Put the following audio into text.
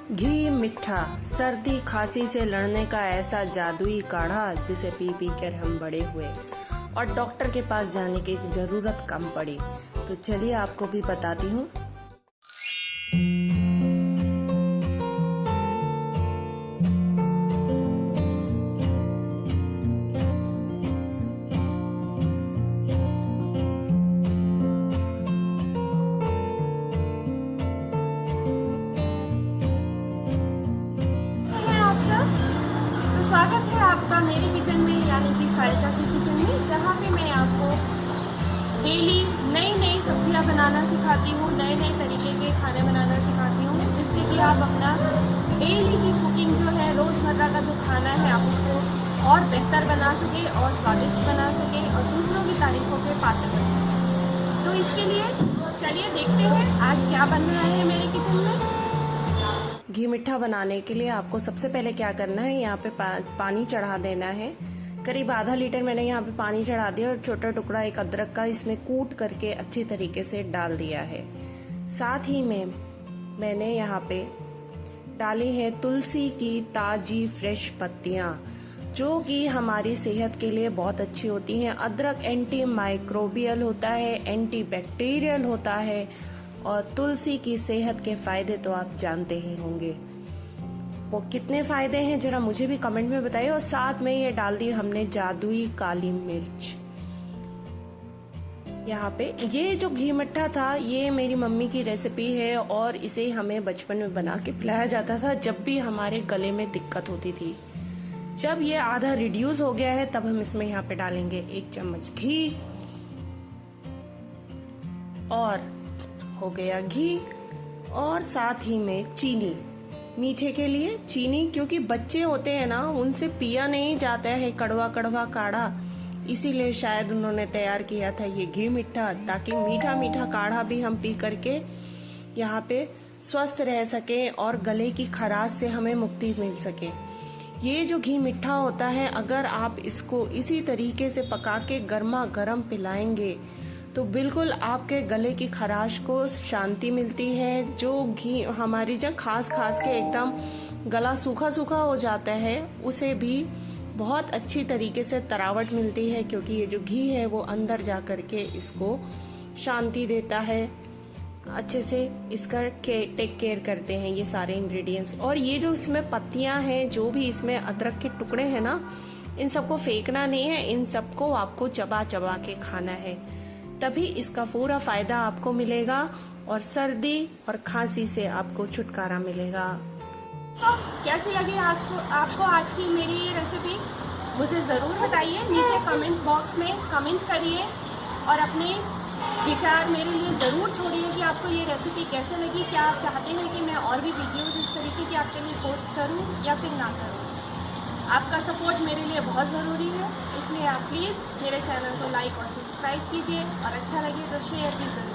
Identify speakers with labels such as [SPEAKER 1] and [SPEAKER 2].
[SPEAKER 1] घी मिठा सर्दी खांसी से लड़ने का ऐसा जादुई काढ़ा जिसे पी पी कर हम बड़े हुए और डॉक्टर के पास जाने की जरूरत कम पड़ी। तो चलिए आपको भी बताती हूँ।
[SPEAKER 2] तो स्वागत है आपका मेरे किचन में, यानी कि सारिका की किचन में, जहाँ पे मैं आपको डेली नई नई सब्जियाँ बनाना सिखाती हूँ, नए नए तरीके के खाने बनाना सिखाती हूँ, जिससे कि आप अपना डेली की कुकिंग जो है, रोज़मर्रा का जो खाना है, आप उसको और बेहतर बना सके और स्वादिष्ट बना सके और दूसरों की तारीफों के पात्र बन सके। तो इसके लिए चलिए देखते हैं आज क्या बन रहा है मेरे किचन में।
[SPEAKER 1] घी मिठा बनाने के लिए आपको सबसे पहले क्या करना है, यहाँ पे पानी चढ़ा देना है। करीब आधा लीटर मैंने यहाँ पे पानी चढ़ा दिया और छोटा टुकड़ा एक अदरक का इसमें कूट करके अच्छी तरीके से डाल दिया है। साथ ही में मैंने यहाँ पे डाली है तुलसी की ताजी फ्रेश पत्तियाँ, जो कि हमारी सेहत के लिए बहुत अच्छी होती हैं। अदरक एंटी माइक्रोबियल होता है, एंटी बैक्टीरियल होता है और तुलसी की सेहत के फायदे तो आप जानते ही होंगे। वो कितने फायदे हैं जरा मुझे भी कमेंट में बताइए। और साथ में ये डाल दी हमने जादुई काली मिर्च। यहाँ पे ये जो घी मिठा था, ये मेरी मम्मी की रेसिपी है और इसे हमें बचपन में बना के पिलाया जाता था जब भी हमारे गले में दिक्कत होती थी। जब ये आधा रिड्यूस हो गया है तब हम इसमें यहाँ पे डालेंगे 1 चम्मच घी। और हो गया घी और साथ ही में चीनी, मीठे के लिए चीनी, क्योंकि बच्चे होते हैं ना, उनसे पिया नहीं जाता है कड़वा कड़वा काढ़ा, इसीलिए शायद उन्होंने तैयार किया था ये घी मिठा, ताकि मीठा मीठा काढ़ा भी हम पी करके यहाँ पे स्वस्थ रह सके और गले की खराश से हमें मुक्ति मिल सके। ये जो घी मिठा होता है, अगर आप इसको इसी तरीके से पका के गर्मा गर्म पिलाएंगे तो बिल्कुल आपके गले की खराश को शांति मिलती है। जो घी हमारी जब खास के एकदम गला सूखा सूखा हो जाता है, उसे भी बहुत अच्छी तरीके से तरावट मिलती है, क्योंकि ये जो घी है वो अंदर जा करके इसको शांति देता है। अच्छे से इसका टेक केयर करते हैं ये सारे इंग्रेडिएंट्स। और ये जो इसमें पत्तियां हैं, जो भी इसमें अदरक के टुकड़े हैं ना, इन सबको फेंकना नहीं है, इन सबको आपको चबा चबा के खाना है, तभी इसका पूरा फायदा आपको मिलेगा और सर्दी और खांसी से आपको छुटकारा मिलेगा।
[SPEAKER 2] तो कैसी लगी आपको आज की मेरी ये रेसिपी, मुझे ज़रूर बताइए। नीचे कमेंट बॉक्स में कमेंट करिए और अपने विचार मेरे लिए ज़रूर छोड़िए कि आपको ये रेसिपी कैसे लगी। क्या आप चाहते हैं कि मैं और भी वीडियोज़ इस तरीके की आपके लिए पोस्ट करूँ या फिर ना करूँ? आपका सपोर्ट मेरे लिए बहुत ज़रूरी है, इसलिए आप प्लीज़ मेरे चैनल को लाइक और सब्सक्राइब कीजिए और अच्छा लगे तो शेयर भी ज़रूर